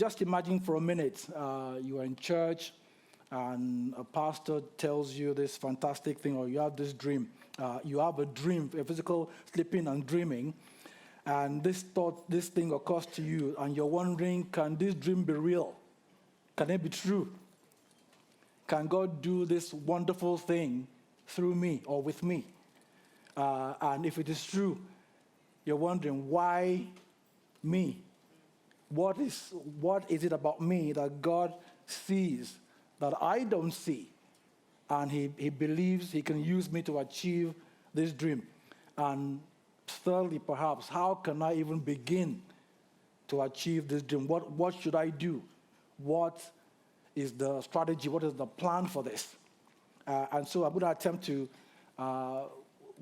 Just imagine for a minute, you are in church and a pastor tells you this fantastic thing, or you have this dream. You have a dream, a physical sleeping and dreaming, and this thing occurs to you, and you're wondering, can this dream be real? Can it be true? Can God do this wonderful thing through me or with me? And if it is true, you're wondering, why me? What is it about me that God sees that I don't see? And he believes he can use me to achieve this dream. And thirdly, perhaps, how can I even begin to achieve this dream? What should I do? What is the strategy? What is the plan for this? And so I'm going to attempt to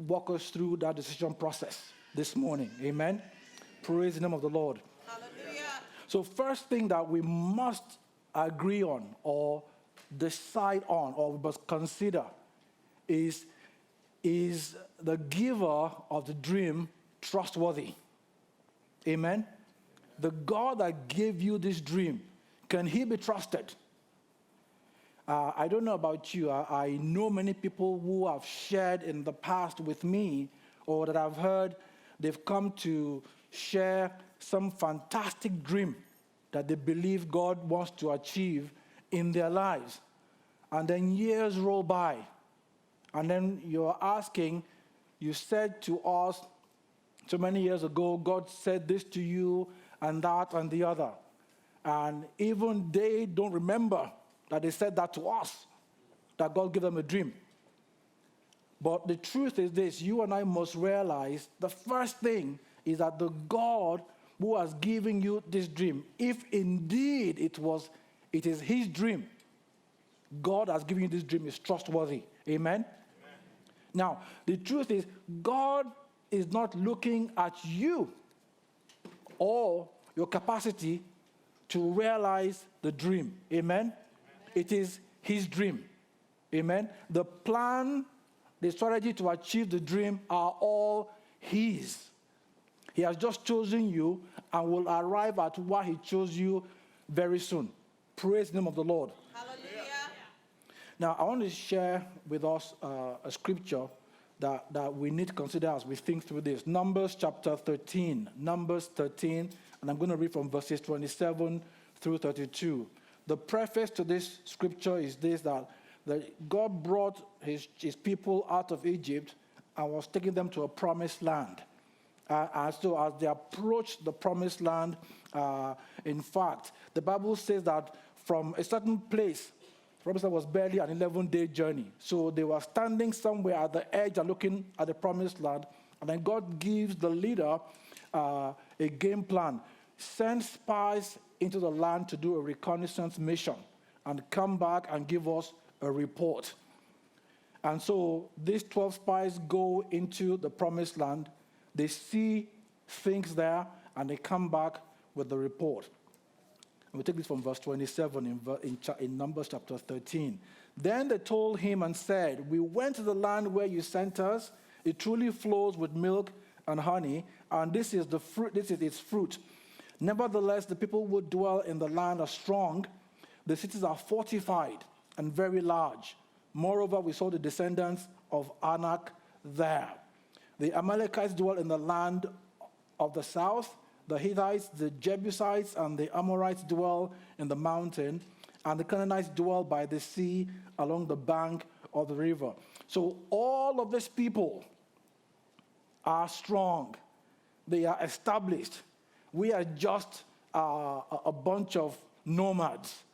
walk us through that decision process this morning. Amen? Praise the name of the Lord. Hallelujah. So first thing that we must agree on or decide on or we must consider is the giver of the dream trustworthy? Amen? The God that gave you this dream, can he be trusted? I don't know about you. I know many people who have shared in the past with me, or that I've heard they've come to share some fantastic dream that they believe God wants to achieve in their lives. And then years roll by. And then you're asking, you said to us so many years ago, God said this to you and that and the other. And even they don't remember that they said that to us, that God gave them a dream. But the truth is this, you and I must realize the first thing is that the God who has given you this dream, if indeed it is his dream, God has given you this dream, is trustworthy. Amen? Amen? Now, the truth is, God is not looking at you or your capacity to realize the dream. Amen? It is his dream. Amen? The plan, the strategy to achieve the dream are all his. He has just chosen you and will arrive at why he chose you very soon. Praise the name of the Lord. Hallelujah. Now, I want to share with us a scripture that we need to consider as we think through this. Numbers chapter 13. Numbers 13, and I'm going to read from verses 27 through 32. The preface to this scripture is this, that God brought his people out of Egypt and was taking them to a promised land. And so as they approached the promised land, in fact, the Bible says that from a certain place, the promised land was barely an 11-day journey. So they were standing somewhere at the edge and looking at the promised land. And then God gives the leader a game plan. Send spies into the land to do a reconnaissance mission and come back and give us a report. And so these 12 spies go into the promised land. They see things there, and they come back with the report. And we take this from verse 27 in Numbers chapter 13. Then they told him and said, "We went to the land where you sent us. It truly flows with milk and honey, and this is the fruit. This is its fruit. Nevertheless, the people who dwell in the land are strong. The cities are fortified and very large. Moreover, we saw the descendants of Anak there. The Amalekites dwell in the land of the south. The Hittites, the Jebusites, and the Amorites dwell in the mountain. And the Canaanites dwell by the sea along the bank of the river." So all of these people are strong. They are established. We are just a bunch of nomads.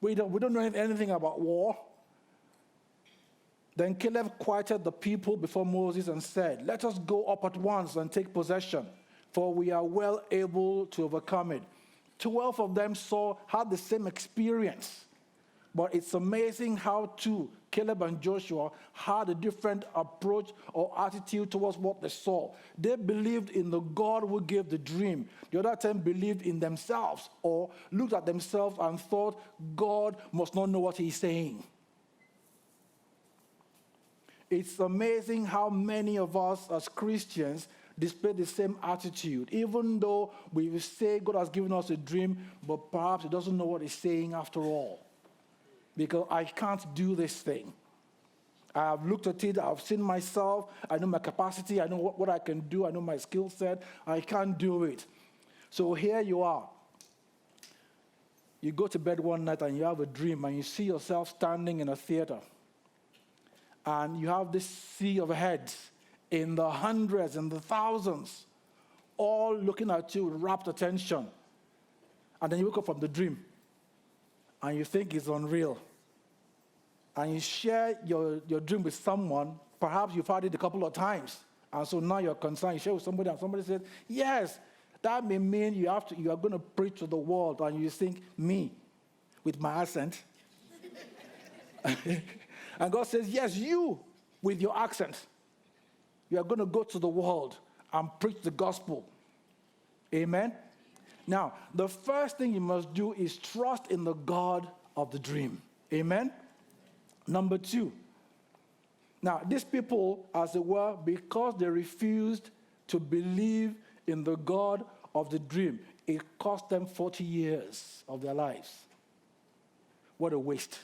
We don't know anything about war. Then Caleb quieted the people before Moses and said, "Let us go up at once and take possession, for we are well able to overcome it." 12 of them had the same experience. But it's amazing how Caleb and Joshua had a different approach or attitude towards what they saw. They believed in the God who gave the dream. The other 10 believed in themselves or looked at themselves and thought, God must not know what he's saying. It's amazing how many of us as Christians display the same attitude, even though we say God has given us a dream, but perhaps he doesn't know what he's saying after all. Because I can't do this thing. I have looked at it, I've seen myself, I know my capacity, I know what I can do, I know my skill set, I can't do it. So here you are. You go to bed one night and you have a dream and you see yourself standing in a theater. And you have this sea of heads in the hundreds and the thousands, all looking at you with rapt attention. And then you wake up from the dream and you think it's unreal. And you share your dream with someone, perhaps you've had it a couple of times. And so now you're concerned, you share with somebody and somebody says, yes, that may mean you are going to preach to the world, and you think, me, with my accent. And God says, yes, you, with your accent. You are going to go to the world and preach the gospel. Amen? Now, the first thing you must do is trust in the God of the dream. Amen? Number 2. Now, these people, as it were, because they refused to believe in the God of the dream, it cost them 40 years of their lives. What a waste.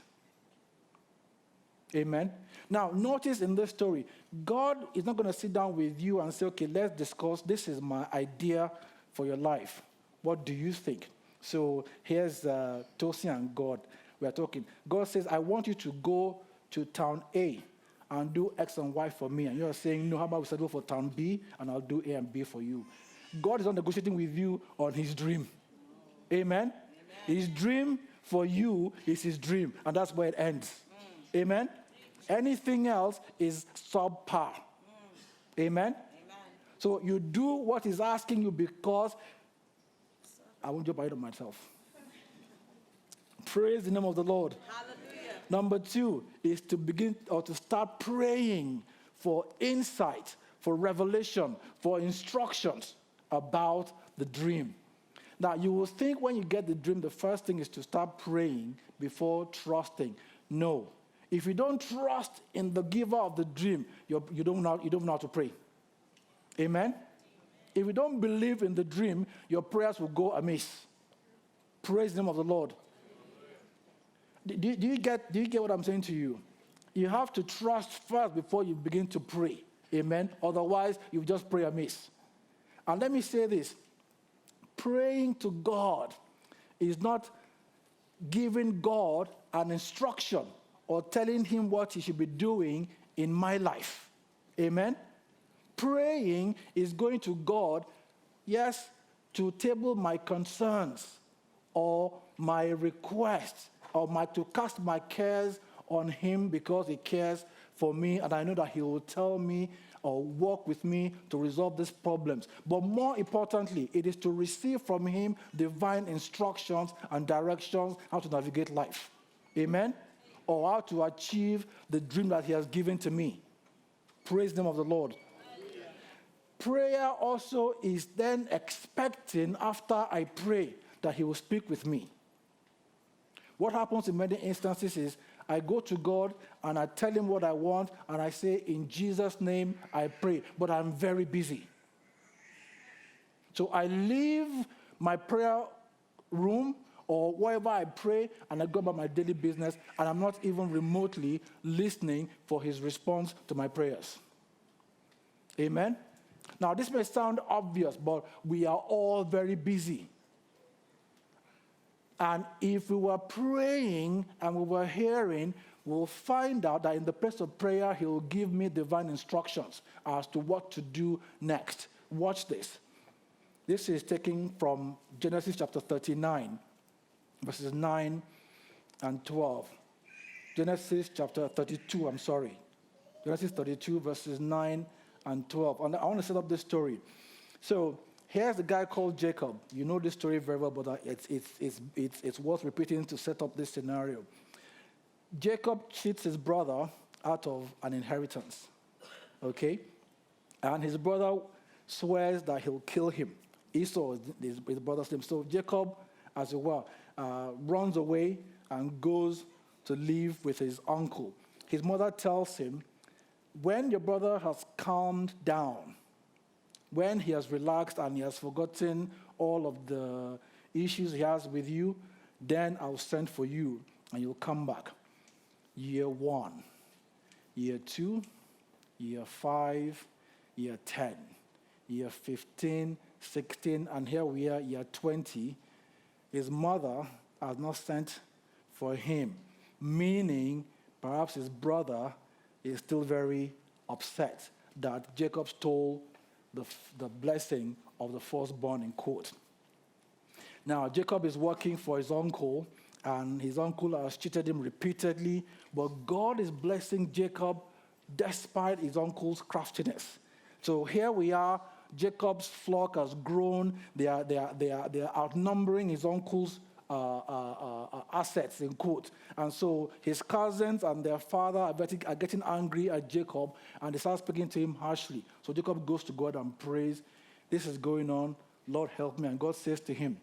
Amen? Now, notice in this story, God is not going to sit down with you and say, okay, let's discuss, this is my idea for your life. What do you think? So here's Tosin and God. We are talking. God says, I want you to go to town A and do X and Y for me. And you're saying, no, how about we settle for town B and I'll do A and B for you. God is not negotiating with you on his dream. Amen? His dream for you is his dream, and that's where it ends. Amen? Anything else is subpar. Amen? So you do what he's asking you because I won't jump ahead of myself. Praise the name of the Lord. Hallelujah. Number 2 is to begin or to start praying for insight, for revelation, for instructions about the dream. Now, you will think when you get the dream, the first thing is to start praying before trusting. No. If you don't trust in the giver of the dream, you don't know how to pray. Amen? If you don't believe in the dream, your prayers will go amiss. Praise the name of the Lord. Do you get what I'm saying to you? You have to trust first before you begin to pray. Amen? Otherwise, you just pray amiss. And let me say this. Praying to God is not giving God an instruction or telling him what he should be doing in my life. Amen? Praying is going to God, yes, to table my concerns or my requests or to cast my cares on him because he cares for me, and I know that he will tell me or work with me to resolve these problems. But more importantly, it is to receive from him divine instructions and directions how to navigate life. Amen? Or how to achieve the dream that he has given to me. Praise the name of the Lord. Hallelujah. Prayer also is then expecting after I pray that he will speak with me. What happens in many instances is I go to God and I tell him what I want and I say, in Jesus' name I pray, but I'm very busy. So I leave my prayer room or wherever I pray and I go about my daily business and I'm not even remotely listening for his response to my prayers. Amen? Now this may sound obvious, but we are all very busy. And if we were praying and we were hearing, we'll find out that in the place of prayer, he will give me divine instructions as to what to do next. Watch this. This is taken from Genesis chapter 39, verses 9 and 12. Genesis 32, Genesis 32, verses 9 and 12. And I want to set up this story. So, here's a guy called Jacob. You know this story very well, but it's worth repeating to set up this scenario. Jacob cheats his brother out of an inheritance, okay? And his brother swears that he'll kill him. Esau is his brother's name. So Jacob, as it were, runs away and goes to live with his uncle. His mother tells him, when your brother has calmed down, When he has relaxed and he has forgotten all of the issues he has with you, then I'll send for you and you'll come back. Year 1, year 2, year 5, year 10, year 15, 16, and here we are, year 20. His mother has not sent for him, meaning perhaps his brother is still very upset that Jacob stole the blessing of the firstborn in quote. Now, Jacob is working for his uncle, and his uncle has cheated him repeatedly, but God is blessing Jacob despite his uncle's craftiness. So here we are, Jacob's flock has grown, they are outnumbering his uncle's assets, in quote. And so his cousins and their father are getting angry at Jacob, and they start speaking to him harshly. So Jacob goes to God and prays, this is going on, Lord help me. And God says to him,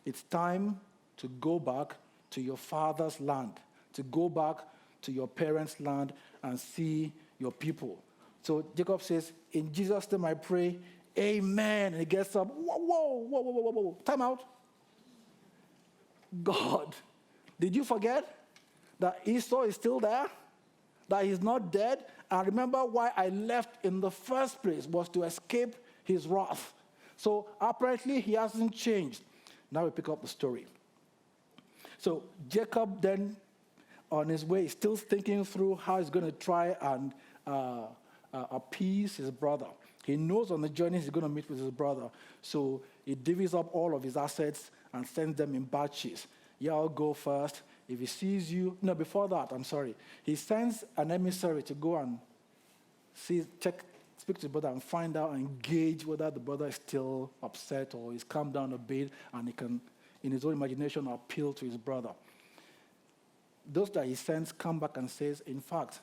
it's time to go back to your father's land, to go back to your parents' land and see your people. So Jacob says, in Jesus' name I pray, amen. And he gets up, whoa. Time out. God, did you forget that Esau is still there? That he's not dead? And remember why I left in the first place was to escape his wrath. So apparently he hasn't changed. Now we pick up the story. So Jacob then, on his way, is still thinking through how he's going to try and appease his brother. He knows on the journey he's going to meet with his brother. So he divvies up all of his assets and sends them in batches. Yeah, I'll go first. If he sees you, no, before that, I'm sorry. He sends an emissary to go and speak to the brother and find out and gauge whether the brother is still upset or he's calmed down a bit, and he can, in his own imagination, appeal to his brother. Those that he sends come back and says, in fact,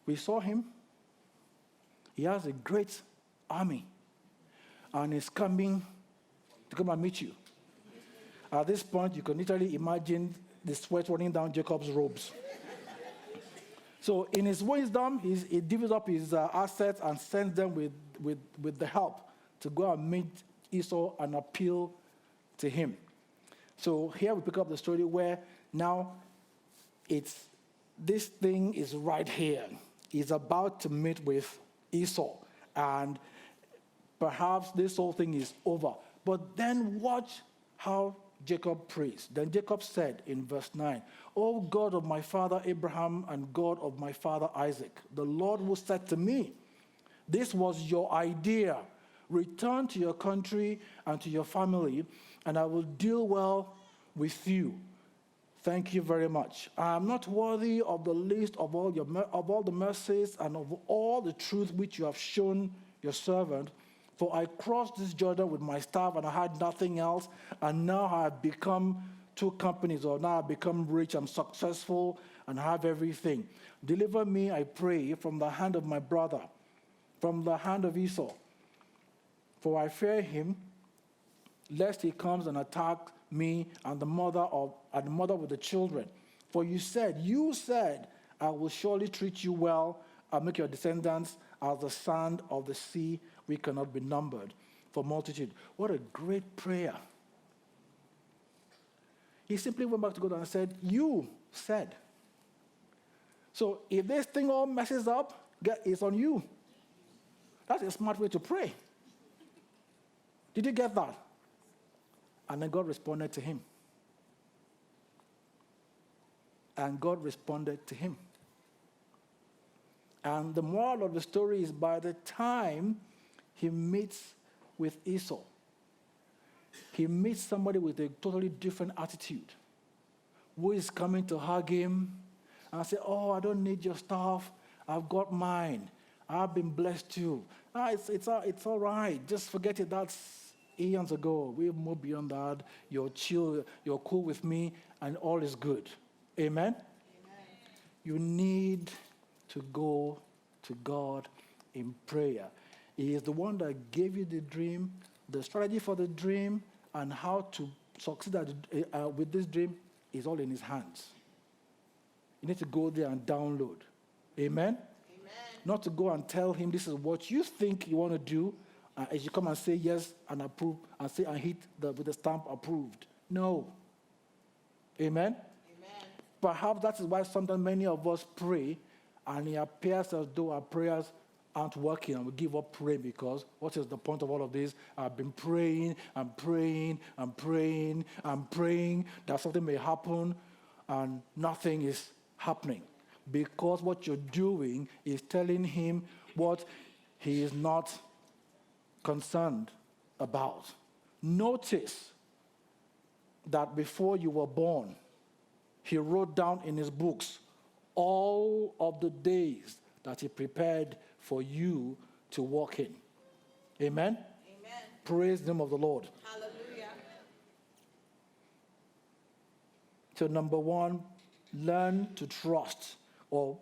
we saw him. He has a great army, and he's coming to come and meet you. At this point, you can literally imagine the sweat running down Jacob's robes. So in his wisdom, he divvies up his assets and sends them with the help to go and meet Esau and appeal to him. So here we pick up the story where now this thing is right here. He's about to meet with Esau, and perhaps this whole thing is over. But then watch how Jacob prays. Then Jacob said in verse 9, O God of my father Abraham and God of my father Isaac, the Lord who said to me, this was your idea. Return to your country and to your family, and I will deal well with you. Thank you very much. I am not worthy of the least of all the mercies and of all the truth which you have shown your servant. For I crossed this Jordan with my staff, and I had nothing else, and now I have become two companies, or now I've become rich and successful and have everything. Deliver me, I pray, from the hand of my brother, from the hand of Esau. For I fear him, lest he comes and attack me and the mother with the children. For you said, I will surely treat you well and make your descendants as the sand of the sea, we cannot be numbered for multitude. What a great prayer. He simply went back to God and said, you said. So if this thing all messes up, it's on you. That's a smart way to pray. Did you get that? And then God responded to him. And God responded to him. And the moral of the story is by the time he meets with Esau, he meets somebody with a totally different attitude, who is coming to hug him and say, oh, I don't need your stuff. I've got mine. I've been blessed too. It's all right. Just forget it. That's eons ago. We've moved beyond that. You're chill. You're cool with me, and all is good. Amen? Amen. You need to go to God in prayer. He is the one that gave you the dream, the strategy for the dream, and how to succeed with this dream is all in his hands. You need to go there and download. Amen? Amen. Not to go and tell him this is what you think you want to do, It should come and say yes and approve and say and hit with the stamp approved. No. Amen? Amen. Perhaps that is why sometimes many of us pray and it appears as though our prayers aren't working and we give up praying because what is the point of all of this? I've been praying and praying and praying and praying that something may happen and nothing is happening because what you're doing is telling him what he is not concerned about. Notice that before you were born, he wrote down in his books all of the days that he prepared for you to walk in. Amen? Amen. Praise the name of the Lord. Hallelujah. So number one, learn to trust or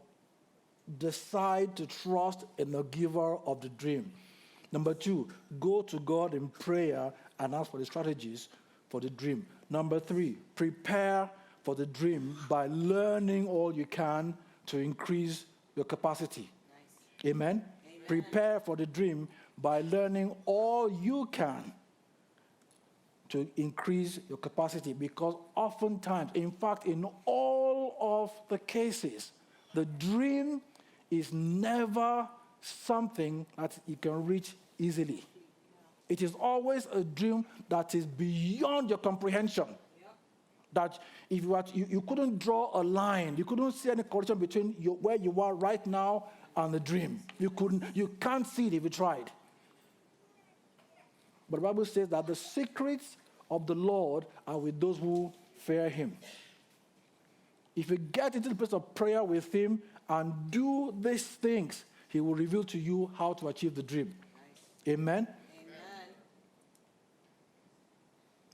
decide to trust in the giver of the dream. Number two, go to God in prayer and ask for the strategies for the dream. Number three, prepare for the dream by learning all you can to increase your capacity. Nice. Amen? Amen. Prepare for the dream by learning all you can to increase your capacity because oftentimes, in fact, in all of the cases, the dream is never something that you can reach easily. It is always a dream that is beyond your comprehension. That if you couldn't draw a line, you couldn't see any connection between where you are right now and the dream. You can't see it if you tried. But the Bible says that the secrets of the Lord are with those who fear him. If you get into the place of prayer with him and do these things, he will reveal to you how to achieve the dream. Nice. Amen? Amen.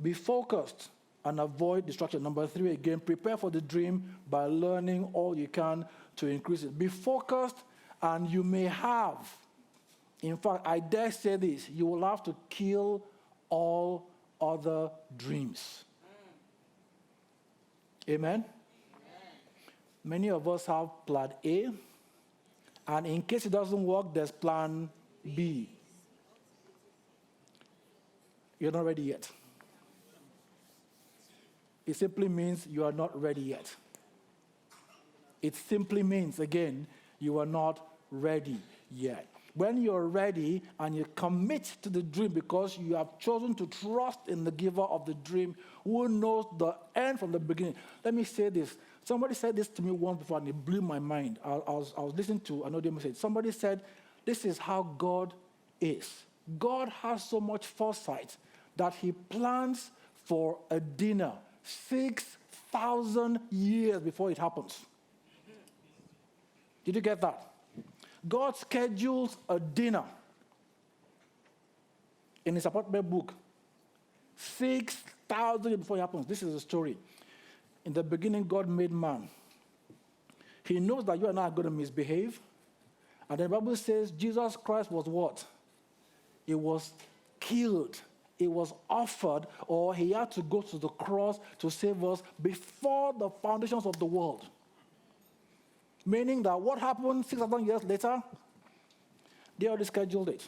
Be focused and avoid distraction. Number three, again, prepare for the dream by learning all you can to increase it. Be focused and you may have, in fact, I dare say this, you will have to kill all other dreams. Amen? Many of us have plan A, and in case it doesn't work, there's plan B. You're not ready yet. It simply means you are not ready yet. It simply means, again, you are not ready yet. When you're ready and you commit to the dream because you have chosen to trust in the giver of the dream who knows the end from the beginning. Let me say this. Somebody said this to me once before and it blew my mind. I was listening to another message. Somebody said, this is how God is. God has so much foresight that he plans for a dinner 6,000 years before it happens. Did you get that? God schedules a dinner in his apartment book 6,000 years before it happens. This is the story. In the beginning, God made man. He knows that you and I are going to misbehave. And the Bible says Jesus Christ was what? He was killed. He was offered, or he had to go to the cross to save us before the foundations of the world. Meaning that what happened 6,000 years later, they already scheduled it.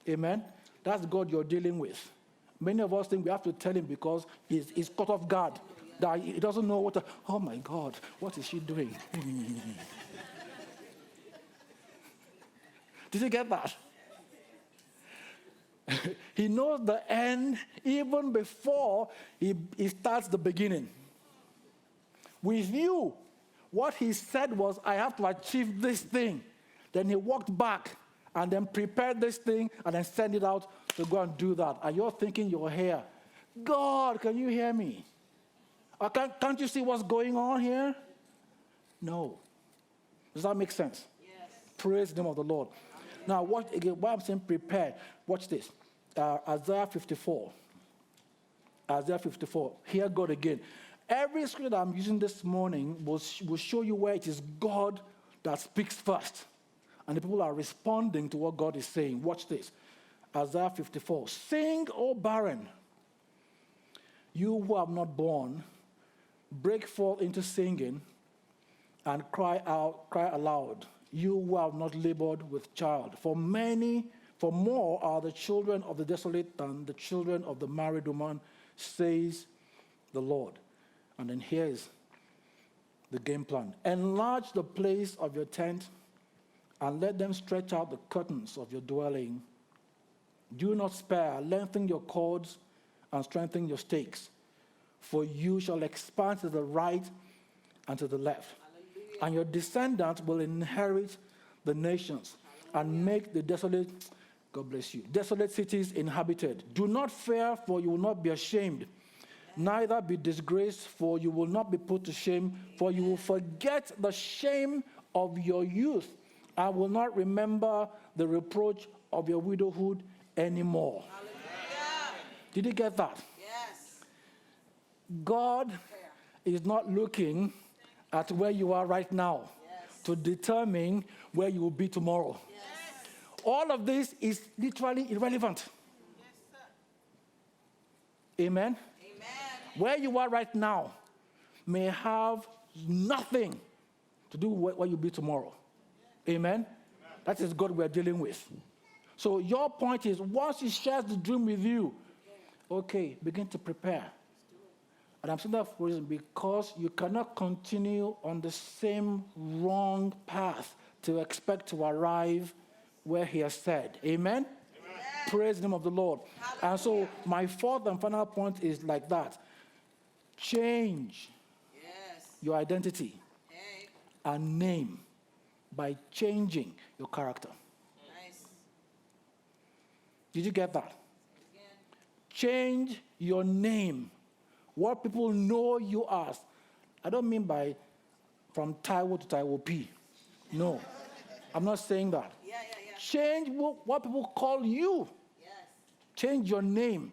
Amen? That's God you're dealing with. Many of us think we have to tell him because he's caught off guard. That he doesn't know what oh my God, what is she doing? Did you get that? He knows the end even before he starts the beginning. With you, what he said was, I have to achieve this thing. Then he walked back and then prepared this thing and then sent it out to go and do that. And you're thinking you're here. God, can you hear me? Or can't you see what's going on here? No. Does that make sense? Yes. Praise the name of the Lord. Now, watch again. Why I'm saying prepare. Watch this. Isaiah 54. Isaiah 54. Hear God again. Every scripture that I'm using this morning will show you where it is God that speaks first. And the people are responding to what God is saying. Watch this. Isaiah 54. Sing, O barren, you who have not borne, break forth into singing and cry aloud, you who have not labored with child. For For more are the children of the desolate than the children of the married woman, says the Lord. And then here's the game plan. Enlarge the place of your tent and let them stretch out the curtains of your dwelling. Do not spare, lengthen your cords and strengthen your stakes, for you shall expand to the right and to the left. Hallelujah. And your descendants will inherit the nations. Hallelujah. And make the desolate, God bless you, desolate cities inhabited. Do not fear, for you will not be ashamed. Neither be disgraced, for you will not be put to shame, for you will forget the shame of your youth. I will not remember the reproach of your widowhood anymore. Hallelujah. Did you get that? Yes. God is not looking at where you are right now to determine where you will be tomorrow. Yes. All of this is literally irrelevant. Yes, sir. Amen? Amen. Where you are right now may have nothing to do with what you'll be tomorrow. Amen? That is God we're dealing with. So your point is, once he shares the dream with you, okay, begin to prepare. And I'm saying that for a reason, because you cannot continue on the same wrong path to expect to arrive where he has said. Amen? Amen. Praise the name of the Lord. Hallelujah. And so my fourth and final point is like that. Change your identity and name by changing your character. Nice. Did you get that? Again. Change your name. What people know you as. I don't mean by from Taiwo to Taiwo P. No. I'm not saying that. Yeah. Change what people call you. Yes. Change your name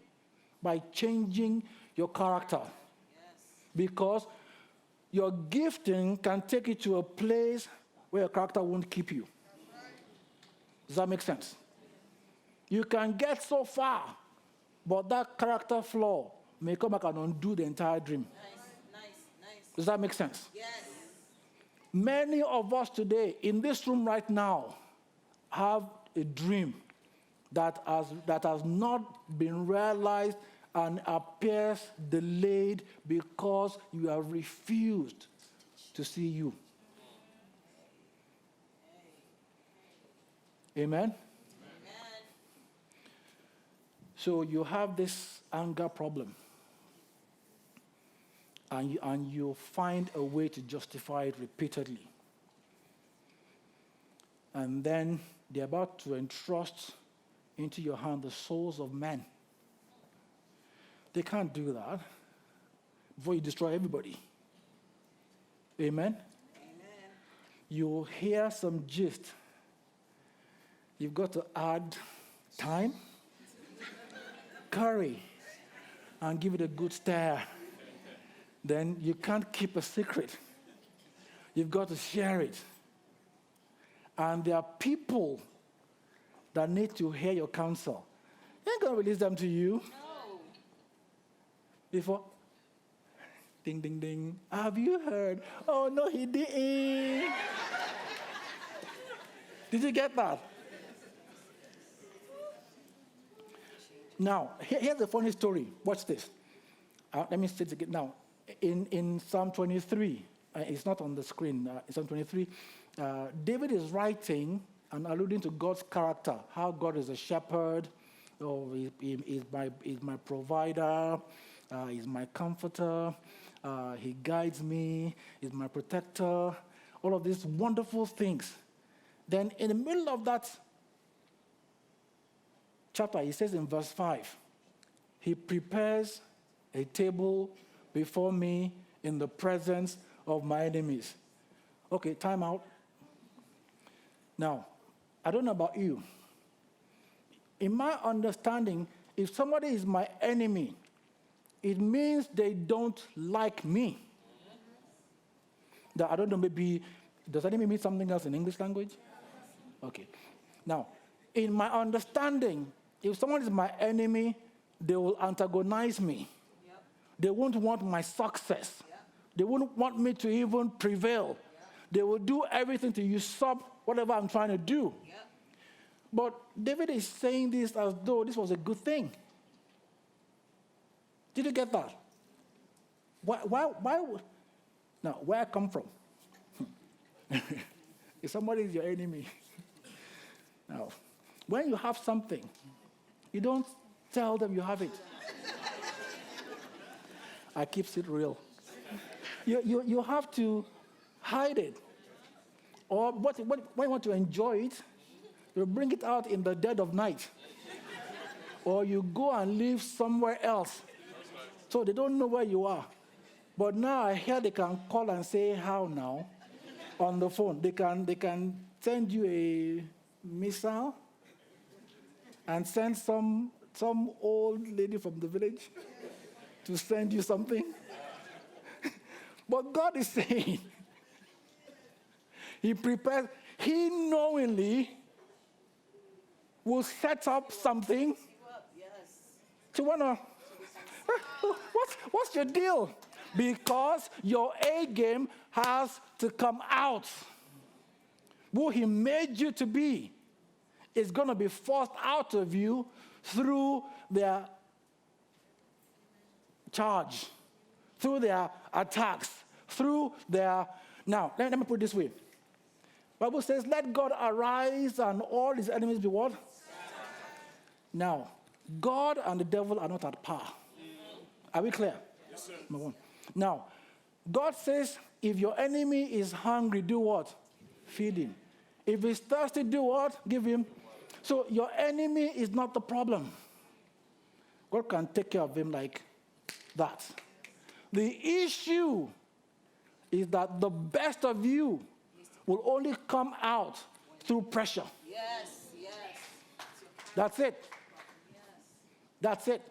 by changing your character. Yes. Because your gifting can take you to a place where your character won't keep you. Does that make sense? You can get so far, but that character flaw may come back and undo the entire dream. Nice. Does that make sense? Yes. Many of us today, in this room right now, have a dream that has not been realized and appears delayed because you have refused to see you. Amen? Amen. So you have this anger problem. And you find a way to justify it repeatedly. And then they're about to entrust into your hand the souls of men. They can't do that before you destroy everybody. Amen? Amen. You hear some gist. You've got to add thyme, curry, and give it a good stir. Then you can't keep a secret. You've got to share it. And there are people that need to hear your counsel. You ain't going to release them to you. No. Before, ding, ding, ding. Have you heard? Oh, no, he didn't. Did you get that? Now, here's a funny story. Watch this. Let me say it again now. In Psalm 23, it's not on the screen, in Psalm 23, David is writing and alluding to God's character, how God is a shepherd, he's my provider, he's my comforter, he guides me, he's my protector, all of these wonderful things. Then in the middle of that chapter, he says in verse 5, he prepares a table before me in the presence of my enemies. Okay, time out. Now, I don't know about you. In my understanding, if somebody is my enemy, it means they don't like me. I don't know, maybe, does enemy mean something else in English language? Okay. Now, in my understanding, if someone is my enemy, they will antagonize me. They won't want my success. They won't want me to even prevail. They will do everything to usurp whatever I'm trying to do. But David is saying this as though this was a good thing. Did you get that? Why now, where I come from? If somebody is your enemy. Now, when you have something, you don't tell them you have it. I keep it real. You have to hide it. Or when you want to enjoy it, you bring it out in the dead of night. Or you go and live somewhere else. So they don't know where you are. But now I hear they can call and say, how now? On the phone. They can send you a missile and send some old lady from the village to send you something. But God is saying, He prepares, He knowingly will set up something. Yes. To wanna, what's your deal? Because your A game has to come out. Who He made you to be is going to be forced out of you through their charge, through their attacks, through their... Now, let me put it this way. The Bible says, let God arise and all His enemies be what? Now, God and the devil are not at par. Are we clear? Yes, sir. Number one. Now, God says, if your enemy is hungry, do what? Feed him. If he's thirsty, do what? Give him. So your enemy is not the problem. God can take care of him like that. The issue is that the best of you will only come out through pressure. Yes. That's it. That's it.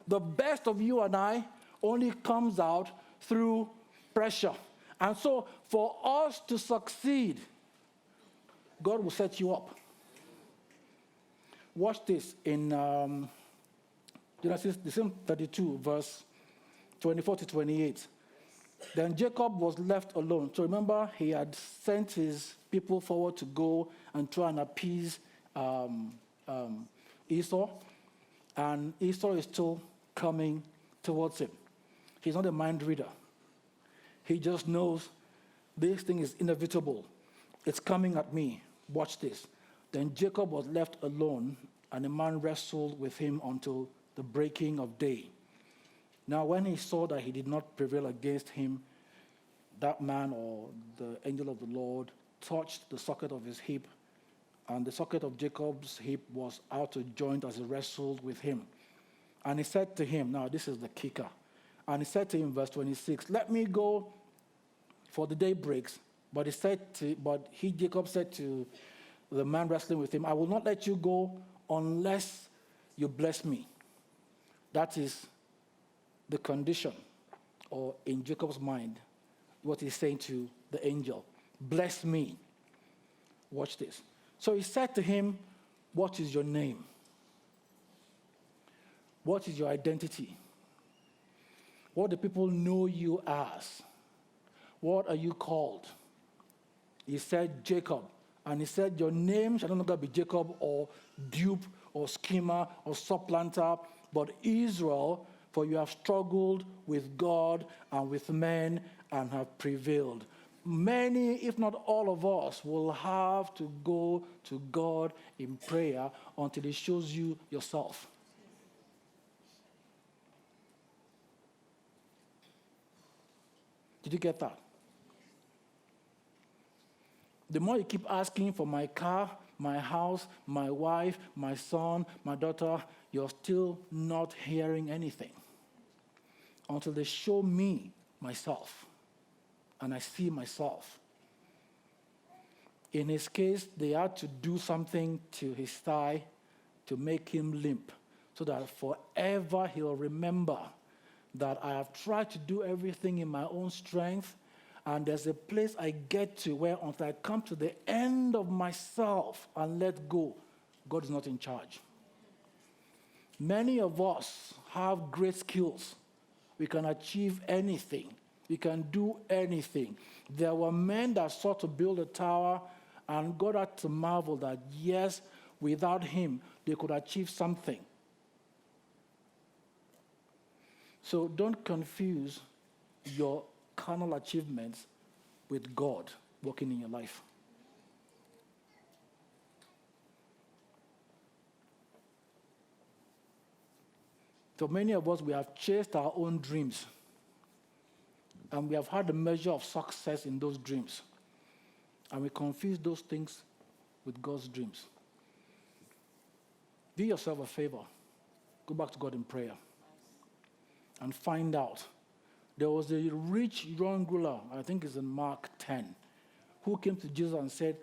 The best of you and I only comes out through pressure. And so for us to succeed, God will set you up. Watch this in Genesis 32, verse 24 to 28. Then Jacob was left alone. So remember, he had sent his people forward to go and try and appease Esau. And Esau is still coming towards him. He's not a mind reader. He just knows this thing is inevitable. It's coming at me. Watch this. Then Jacob was left alone, and a man wrestled with him until the breaking of day. Now, when he saw that he did not prevail against him, that man or the angel of the Lord touched the socket of his hip, and the socket of Jacob's hip was out of joint as he wrestled with him. And he said to him, now this is the kicker, and he said to him, verse 26, let me go, for the day breaks. But Jacob said to the man wrestling with him, I will not let you go unless you bless me. That is the condition, or in Jacob's mind, what he's saying to the angel. Bless me. Watch this. So he said to him, what is your name? What is your identity? What do people know you as? What are you called? He said, Jacob. And he said, your name shall no longer be Jacob or dupe or schemer or supplanter, but Israel, for you have struggled with God and with men and have prevailed. Many, if not all of us, will have to go to God in prayer until He shows you yourself. Did you get that? The more you keep asking for my car, my house, my wife, my son, my daughter, you're still not hearing anything until they show me myself and I see myself. In his case, they had to do something to his thigh to make him limp so that forever he'll remember that I have tried to do everything in my own strength, and there's a place I get to where until I come to the end of myself and let go, God is not in charge. Many of us have great skills. We can achieve anything. We can do anything. There were men that sought to build a tower, and God had to marvel that, yes, without him, they could achieve something. So don't confuse your carnal achievements with God working in your life. So many of us, we have chased our own dreams, and we have had a measure of success in those dreams, and we confuse those things with God's dreams. Do yourself a favor. Go back to God in prayer and find out. There was a rich young ruler, I think it's in Mark 10, who came to Jesus and said,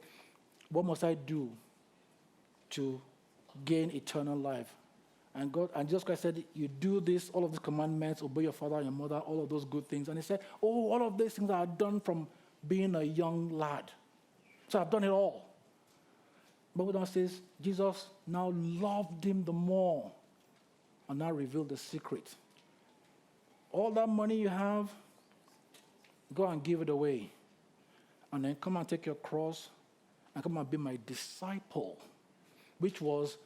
what must I do to gain eternal life? And Jesus Christ said, you do this, all of these commandments, obey your father and your mother, all of those good things. And he said, oh, all of these things are done from being a young lad. So I've done it all. But what says, Jesus now loved him the more and now revealed the secret. All that money you have, go and give it away. And then come and take your cross and come and be my disciple, which was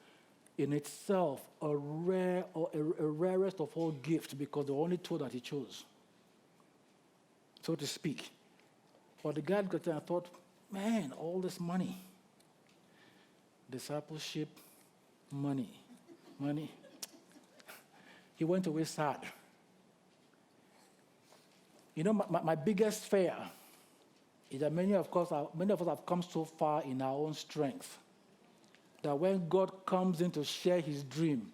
in itself a rarest of all gifts, because there were only two that he chose, so to speak. But the guy got there and thought, man, all this money, discipleship, money. He went away sad. You know, my biggest fear is that many of us have come so far in our own strength that when God comes in to share his dream,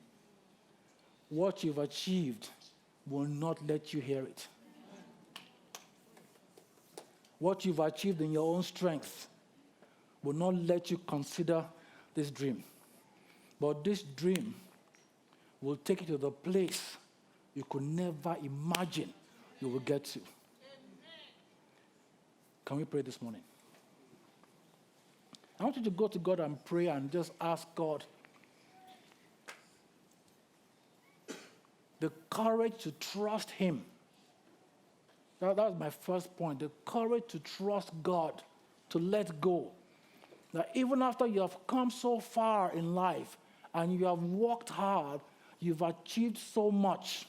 what you've achieved will not let you hear it. What you've achieved in your own strength will not let you consider this dream. But this dream will take you to the place you could never imagine you will get to. Can we pray this morning? I want you to go to God and pray and just ask God the courage to trust him. That was my first point. The courage to trust God, to let go. That even after you have come so far in life and you have worked hard, you've achieved so much,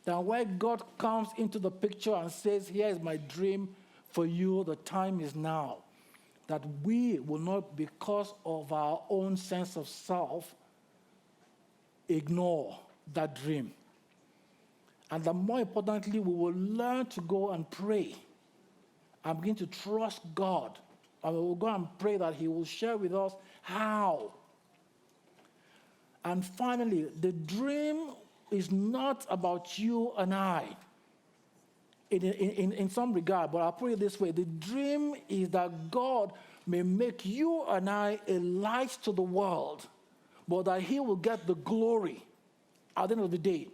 that when God comes into the picture and says, here is my dream for you, the time is now, that we will not, because of our own sense of self, ignore that dream. And that more importantly, we will learn to go and pray and begin to trust God. And we will go and pray that he will share with us how. And finally, the dream is not about you and I in some regard, but I'll put it this way. The dream is that God may make you and I a light to the world, but that he will get the glory at the end of the day.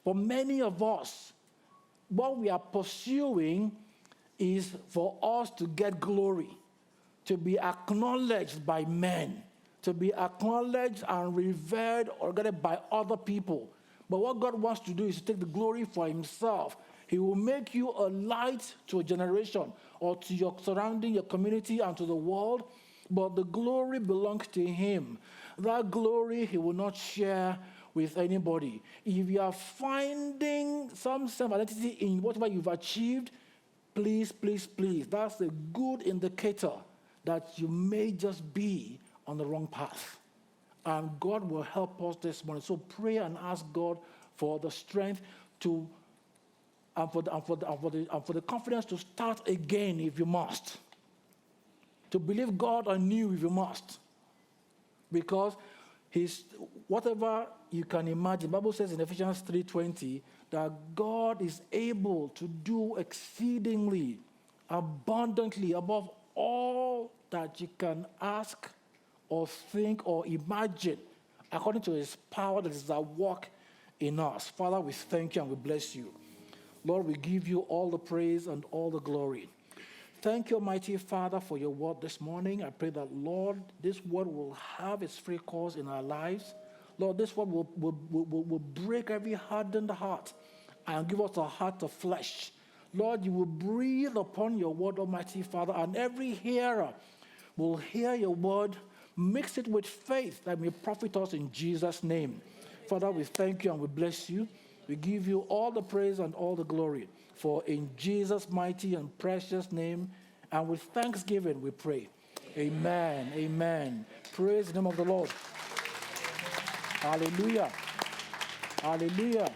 For many of us, what we are pursuing is for us to get glory, to be acknowledged by men, to be acknowledged and revered or regarded by other people. But what God wants to do is to take the glory for himself. He will make you a light to a generation or to your surrounding, your community, and to the world. But the glory belongs to him. That glory he will not share with anybody. If you are finding some self-identity in whatever you've achieved, please, please, please, that's a good indicator that you may just be on the wrong path. And God will help us this morning. So pray and ask God for the strength to and for the confidence to start again if you must. To believe God anew if you must. Because whatever you can imagine, the Bible says in Ephesians 3:20 that God is able to do exceedingly, abundantly, above all that you can ask or think or imagine, according to his power that is at work in us. Father, we thank you and we bless you. Lord, we give you all the praise and all the glory. Thank you, Almighty Father, for your word this morning. I pray that, Lord, this word will have its free course in our lives. Lord, this word will break every hardened heart and give us a heart of flesh. Lord, you will breathe upon your word, Almighty Father, and every hearer will hear your word, Mix it with faith that may profit us in Jesus' name. Father, we thank you and we bless you. We give you all the praise and all the glory. For in Jesus' mighty and precious name, and with thanksgiving we pray. Amen. Amen. Praise the name of the Lord. Hallelujah. Hallelujah.